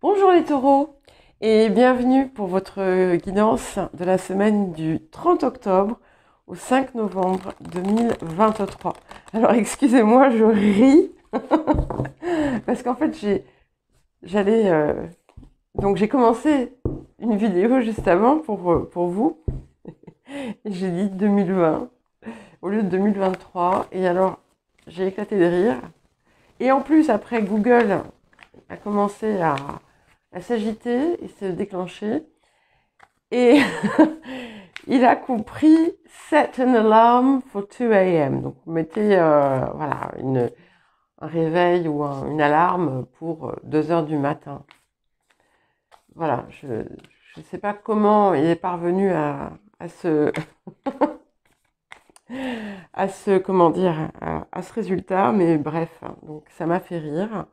Bonjour les taureaux et bienvenue pour votre guidance de la semaine du 30 octobre au 5 novembre 2023. Alors excusez-moi, je ris parce qu'en fait j'allais donc j'ai commencé une vidéo juste avant pour vous et j'ai dit 2020 au lieu de 2023 et alors j'ai éclaté de rire et en plus après Google a commencé à s'agiter et se déclencher. Et il a compris set an alarm for 2 a.m. Donc mettez voilà, un réveil ou une alarme pour 2 heures du matin. Voilà, je ne sais pas comment il est parvenu à ce à ce comment dire à ce résultat, mais bref, donc ça m'a fait rire.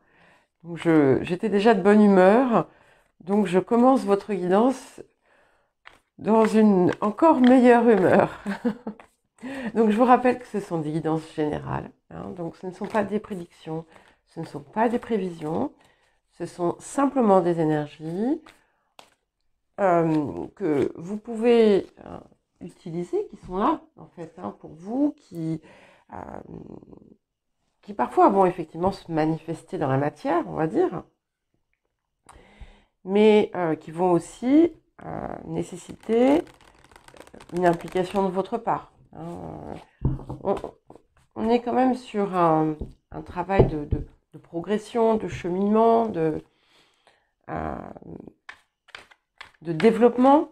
Donc j'étais déjà de bonne humeur, donc je commence votre guidance dans une encore meilleure humeur. Donc je vous rappelle que ce sont des guidances générales, hein, donc ce ne sont pas des prédictions, ce ne sont pas des prévisions, ce sont simplement des énergies que vous pouvez utiliser, qui sont là en fait hein, pour vous, euh, qui parfois vont effectivement se manifester dans la matière, on va dire, mais qui vont aussi nécessiter une implication de votre part. Hein. On est quand même sur un travail de progression, de cheminement, euh, de développement.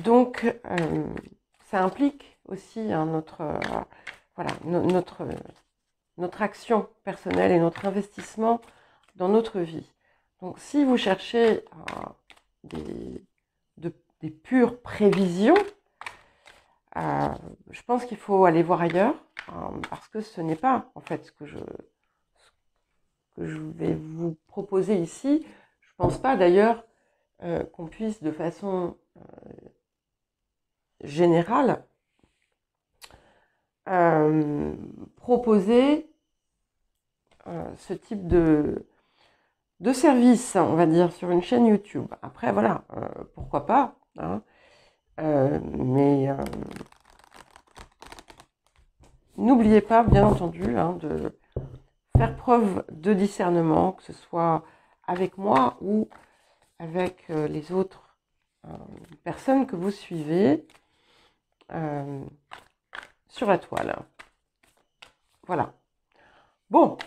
Donc, ça implique aussi hein, voilà, notre action personnelle et notre investissement dans notre vie. Donc, si vous cherchez des, des pures prévisions, je pense qu'il faut aller voir ailleurs parce que ce n'est pas en fait ce que je vais vous proposer ici. Je ne pense pas d'ailleurs qu'on puisse de façon générale proposer ce type de service, on va dire, sur une chaîne YouTube. Après, voilà, pourquoi pas, hein, mais n'oubliez pas, bien entendu, hein, de faire preuve de discernement, que ce soit avec moi ou avec les autres personnes que vous suivez sur la toile. Voilà. Bon,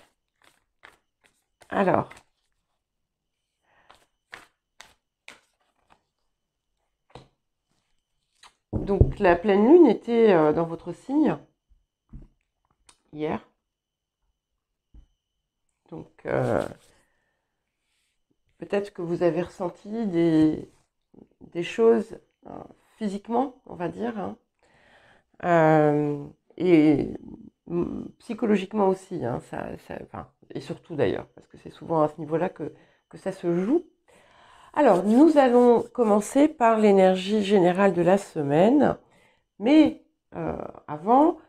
alors, donc la pleine lune était dans votre signe hier. Donc, peut-être que vous avez ressenti des choses physiquement, on va dire, hein, et psychologiquement aussi, hein, enfin, et surtout d'ailleurs, parce que c'est souvent à ce niveau-là que ça se joue. Alors, nous allons commencer par l'énergie générale de la semaine, mais avant,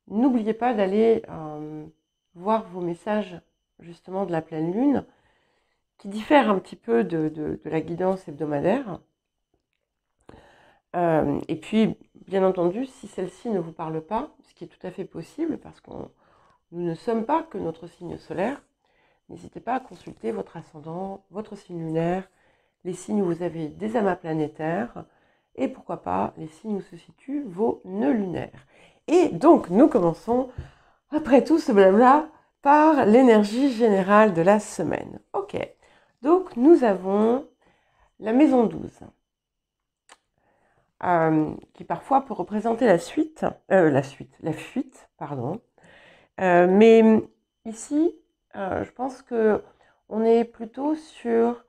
n'oubliez pas d'aller voir vos messages justement de la pleine lune, qui diffèrent un petit peu de la guidance hebdomadaire. Et puis, bien entendu, si celle-ci ne vous parle pas, ce qui est tout à fait possible, parce que nous ne sommes pas que notre signe solaire, n'hésitez pas à consulter votre ascendant, votre signe lunaire, les signes où vous avez des amas planétaires, et pourquoi pas les signes où se situent vos nœuds lunaires. Et donc, nous commençons, après tout ce blabla, par l'énergie générale de la semaine. Ok, donc nous avons la maison 12. Qui parfois peut représenter la fuite, pardon. Mais ici, je pense que on est plutôt sur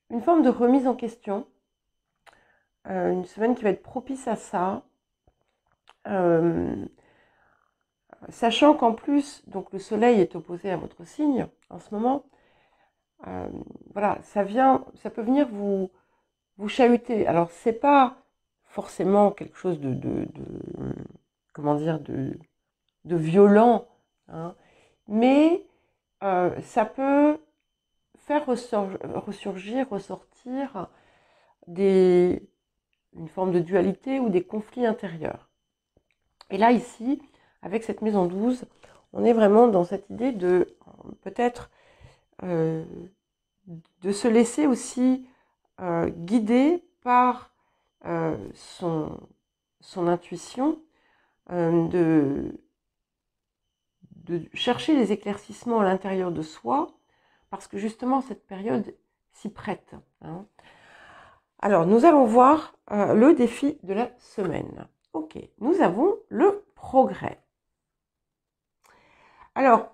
une forme de remise en question, une semaine qui va être propice à ça, sachant qu'en plus, donc le soleil est opposé à votre signe en ce moment. Voilà, ça peut venir vous chahuter. Alors, c'est pas forcément quelque chose comment dire, de violent, hein, mais ça peut faire ressortir une forme de dualité ou des conflits intérieurs. Et là, ici, avec cette maison 12, on est vraiment dans cette idée de peut-être de se laisser aussi guider par son intuition, de chercher les éclaircissements à l'intérieur de soi, parce que justement cette période s'y prête. Hein. Alors, nous allons voir le défi de la semaine. Ok, nous avons le progrès. Alors,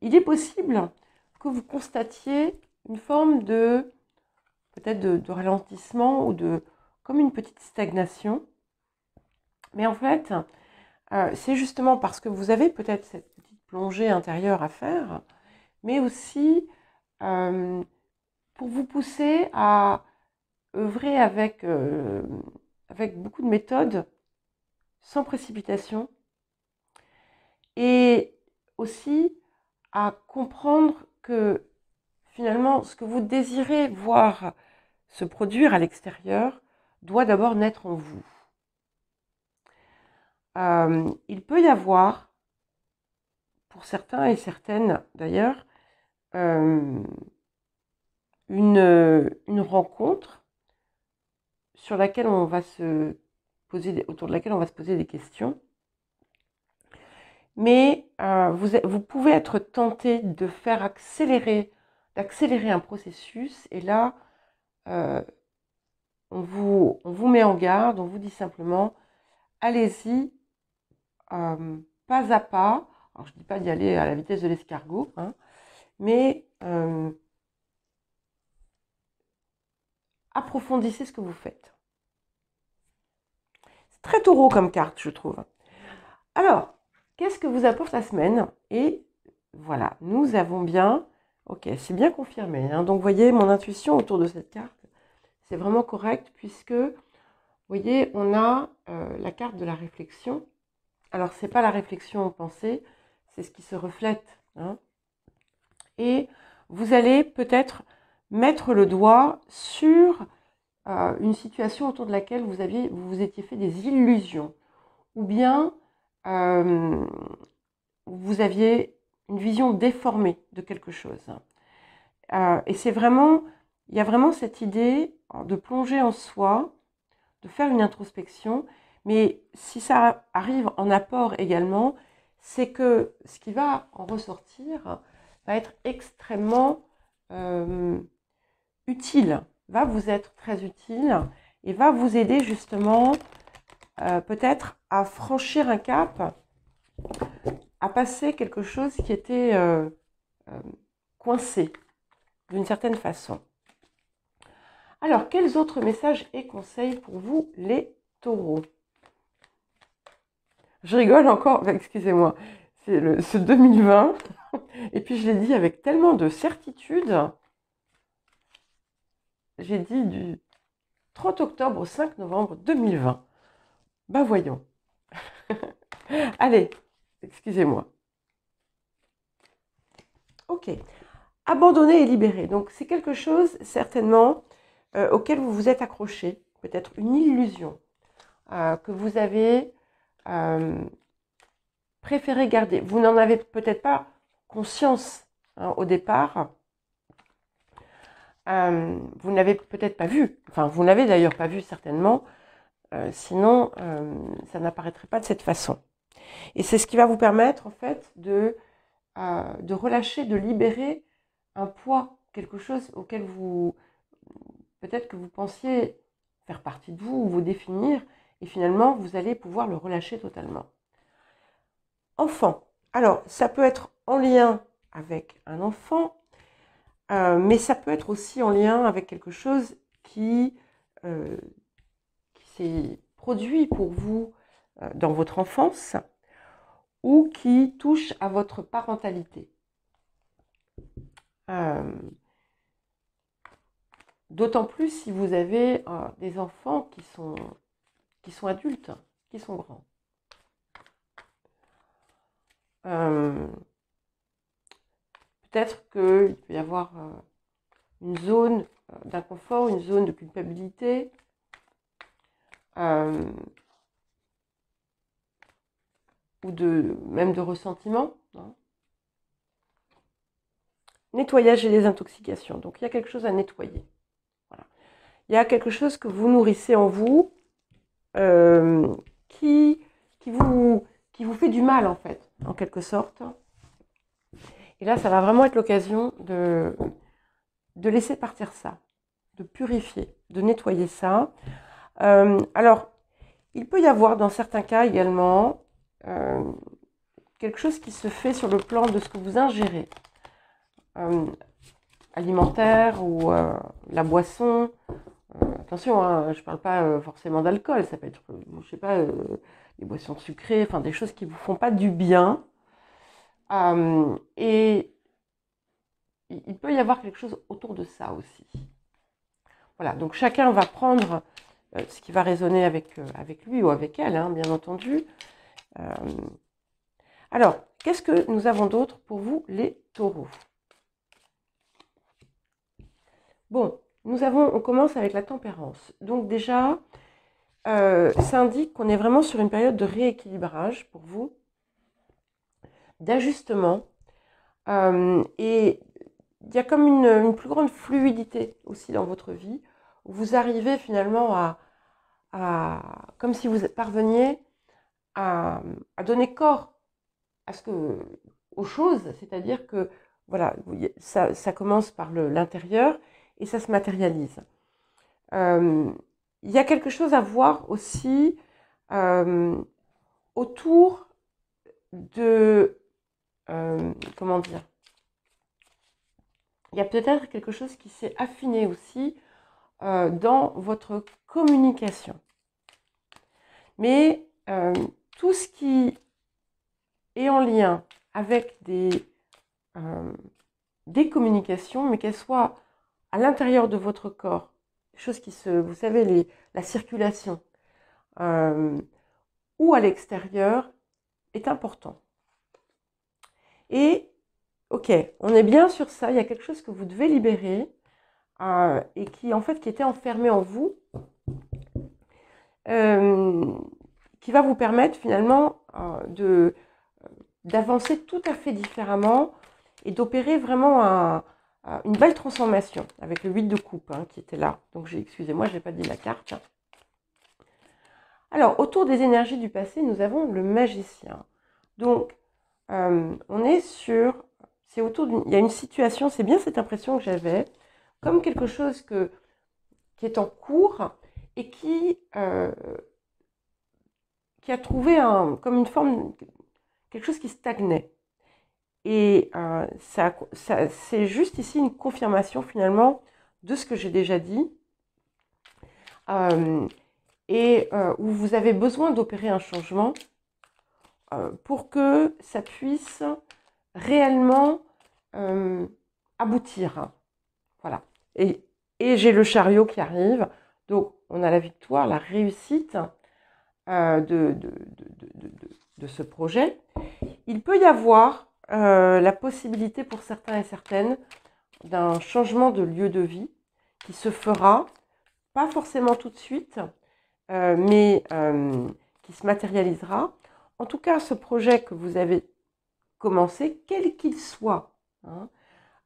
il est possible que vous constatiez une forme de, peut-être de ralentissement ou comme une petite stagnation. Mais en fait, c'est justement parce que vous avez peut-être cette petite plongée intérieure à faire, mais aussi pour vous pousser à œuvrer avec beaucoup de méthode, sans précipitation, et aussi à comprendre que finalement, ce que vous désirez voir se produire à l'extérieur doit d'abord naître en vous. Il peut y avoir, pour certains et certaines d'ailleurs, une rencontre sur laquelle on va autour de laquelle on va se poser des questions. Mais vous pouvez être tenté de faire d'accélérer un processus, et là, on vous met en garde, on vous dit simplement, allez-y, pas à pas. Alors, je ne dis pas d'y aller à la vitesse de l'escargot, hein, mais approfondissez ce que vous faites. C'est très taureau comme carte, je trouve. Alors, qu'est-ce que vous apporte la semaine? Et voilà, nous avons bien... Ok, c'est bien confirmé. Hein. Donc, vous voyez, mon intuition autour de cette carte, c'est vraiment correct, puisque, vous voyez, on a la carte de la réflexion. Alors, ce n'est pas la réflexion pensée, c'est ce qui se reflète. Hein. Et vous allez peut-être mettre le doigt sur une situation autour de laquelle vous vous étiez fait des illusions, ou bien vous aviez une vision déformée de quelque chose. Et il y a vraiment cette idée de plonger en soi, de faire une introspection, mais si ça arrive en apport également, c'est que ce qui va en ressortir va être extrêmement utile, va vous être très utile et va vous aider justement peut-être à franchir un cap, à passer quelque chose qui était coincé d'une certaine façon. Alors, quels autres messages et conseils pour vous, les taureaux? Je rigole encore, excusez-moi, c'est ce 2020, et puis je l'ai dit avec tellement de certitude. J'ai dit du 30 octobre au 5 novembre 2020. Ben voyons. Allez, excusez-moi. Ok. Abandonner et libérer. Donc, c'est quelque chose, certainement, auquel vous vous êtes accroché. Peut-être une illusion que vous avez préféré garder. Vous n'en avez peut-être pas conscience au départ. Vous n'avez peut-être pas vu. Enfin, vous n'avez d'ailleurs pas vu, certainement. Sinon, ça n'apparaîtrait pas de cette façon. Et c'est ce qui va vous permettre, en fait, de relâcher, de libérer un poids, quelque chose auquel peut-être que vous pensiez faire partie de vous ou vous définir, et finalement, vous allez pouvoir le relâcher totalement. Enfant. Alors, ça peut être en lien avec un enfant, mais ça peut être aussi en lien avec quelque chose qui s'est produit pour vous dans votre enfance ou qui touche à votre parentalité. D'autant plus si vous avez des enfants qui sont adultes, qui sont grands. peut-être qu'il peut y avoir une zone d'inconfort, une zone de culpabilité, ou même de ressentiment. Hein. Nettoyage et désintoxication. Donc, il y a quelque chose à nettoyer. Voilà. Il y a quelque chose que vous nourrissez en vous qui vous fait du mal, en fait, en quelque sorte. Et là, ça va vraiment être l'occasion de laisser partir ça, de purifier, de nettoyer ça. Alors, il peut y avoir dans certains cas également quelque chose qui se fait sur le plan de ce que vous ingérez, alimentaire ou la boisson. Attention, hein, je ne parle pas forcément d'alcool, ça peut être, je sais pas, des boissons sucrées, enfin des choses qui ne vous font pas du bien. Et il peut y avoir quelque chose autour de ça aussi. Voilà, donc chacun va prendre ce qui va résonner avec lui ou avec elle, hein, bien entendu. Alors, qu'est-ce que nous avons d'autre pour vous, les taureaux? Bon, on commence avec la tempérance. Donc déjà, ça indique qu'on est vraiment sur une période de rééquilibrage pour vous, d'ajustement. Et il y a comme une plus grande fluidité aussi dans votre vie, où vous arrivez finalement comme si vous parveniez à donner corps aux choses, c'est-à-dire que voilà, ça commence par l'intérieur et ça se matérialise. Il y a quelque chose à voir aussi autour de, comment dire, il y a peut-être quelque chose qui s'est affiné aussi dans votre communication. Mais tout ce qui est en lien avec des communications, mais qu'elles soient à l'intérieur de votre corps, des choses qui vous savez, la circulation, ou à l'extérieur, est important. Et, ok, on est bien sur ça, il y a quelque chose que vous devez libérer, et qui était enfermé en vous, qui va vous permettre finalement d'avancer tout à fait différemment et d'opérer vraiment une belle transformation avec le 8 de coupe qui était là. Donc, excusez-moi, je n'ai pas dit la carte. Alors, autour des énergies du passé, nous avons le magicien. Donc, on est sur... il y a une situation, c'est bien cette impression que j'avais, comme quelque chose qui est en cours et qui a trouvé comme une forme, quelque chose qui stagnait. Et c'est juste ici une confirmation finalement de ce que j'ai déjà dit, et où vous avez besoin d'opérer un changement pour que ça puisse réellement aboutir. Voilà. Et j'ai le chariot qui arrive, donc on a la victoire, la réussite de ce projet. Il peut y avoir la possibilité pour certains et certaines d'un changement de lieu de vie qui se fera, pas forcément tout de suite, mais qui se matérialisera. En tout cas, ce projet que vous avez commencé, quel qu'il soit,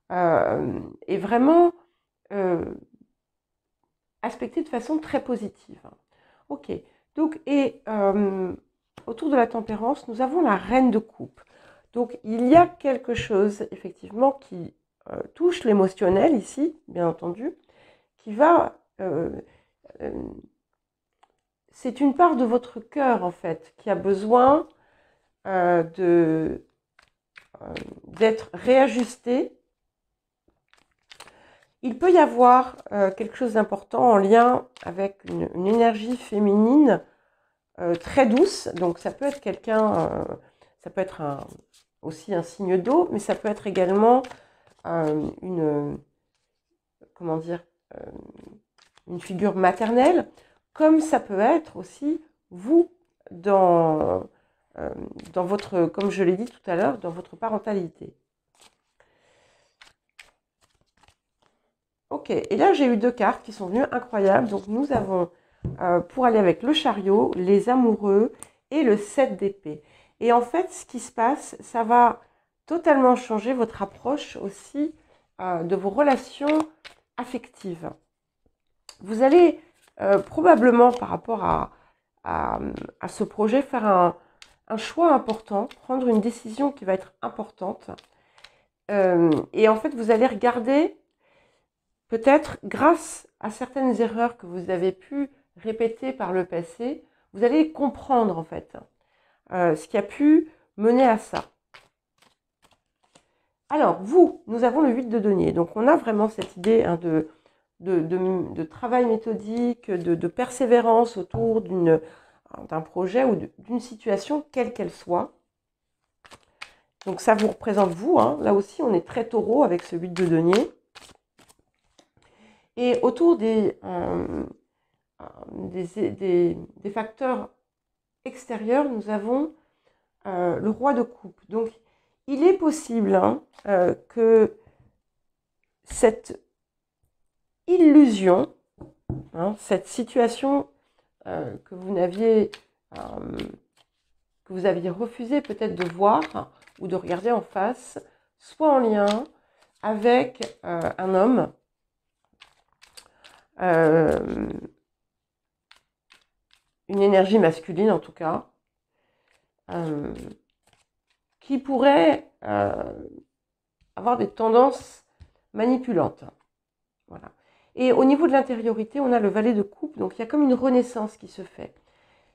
est vraiment aspecté de façon très positive. Ok, donc, et autour de la tempérance, nous avons la reine de coupe. Donc, il y a quelque chose, effectivement, qui touche l'émotionnel ici, bien entendu, qui va... c'est une part de votre cœur, en fait, qui a besoin d'être réajustée. Il peut y avoir quelque chose d'important en lien avec une énergie féminine très douce. Donc, ça peut être quelqu'un... ça peut être aussi un signe d'eau, mais ça peut être également une figure maternelle, comme ça peut être aussi vous dans votre, comme je l'ai dit tout à l'heure, dans votre parentalité. Ok, et là j'ai eu 2 cartes qui sont venues incroyables. Donc nous avons, pour aller avec le chariot, les amoureux et le 7 d'épée. Et en fait, ce qui se passe, ça va totalement changer votre approche aussi de vos relations affectives. Vous allez probablement, par rapport à ce projet, faire un choix important, prendre une décision qui va être importante. Et en fait, vous allez regarder, peut-être grâce à certaines erreurs que vous avez pu répéter par le passé, vous allez comprendre en fait ce qui a pu mener à ça. Alors, nous avons le 8 de denier. Donc, on a vraiment cette idée hein, de travail méthodique, de persévérance autour d'un projet ou d'une situation, quelle qu'elle soit. Donc, ça vous représente vous. Hein. Là aussi, on est très taureau avec ce 8 de denier. Et autour des facteurs extérieurs, nous avons le roi de coupe. Donc, il est possible hein, que cette illusion, hein, cette situation que vous aviez refusé peut-être de voir ou de regarder en face, soit en lien avec un homme, une énergie masculine en tout cas, qui pourrait avoir des tendances manipulantes. Voilà. Et au niveau de l'intériorité, on a le valet de coupe, donc il y a comme une renaissance qui se fait.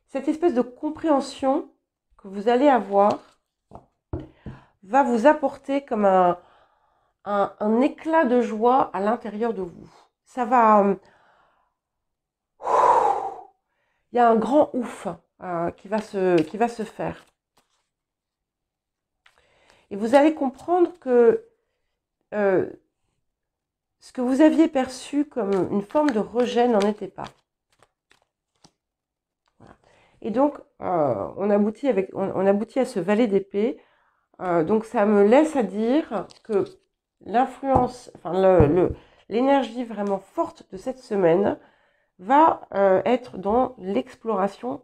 Cette espèce de compréhension que vous allez avoir va vous apporter comme un éclat de joie à l'intérieur de vous. Ça va... il y a un grand ouf qui va se faire. Et vous allez comprendre que ce que vous aviez perçu comme une forme de rejet n'en était pas. Voilà. Et donc, on aboutit à ce valet d'épée. Donc, ça me laisse à dire que l'influence, enfin l'énergie vraiment forte de cette semaine va être dans l'exploration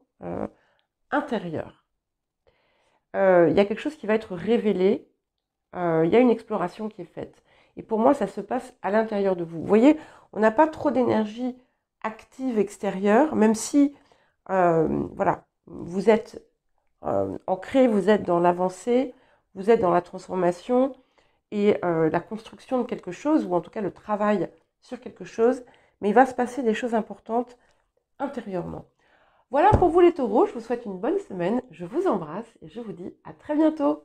intérieure. Il y a quelque chose qui va être révélé. Il y a une exploration qui est faite. Et pour moi, ça se passe à l'intérieur de vous. Vous voyez, on n'a pas trop d'énergie active extérieure, même si, voilà, vous êtes ancré, vous êtes dans l'avancée, vous êtes dans la transformation et la construction de quelque chose, ou en tout cas le travail sur quelque chose, mais il va se passer des choses importantes intérieurement. Voilà pour vous les taureaux, je vous souhaite une bonne semaine, je vous embrasse et je vous dis à très bientôt.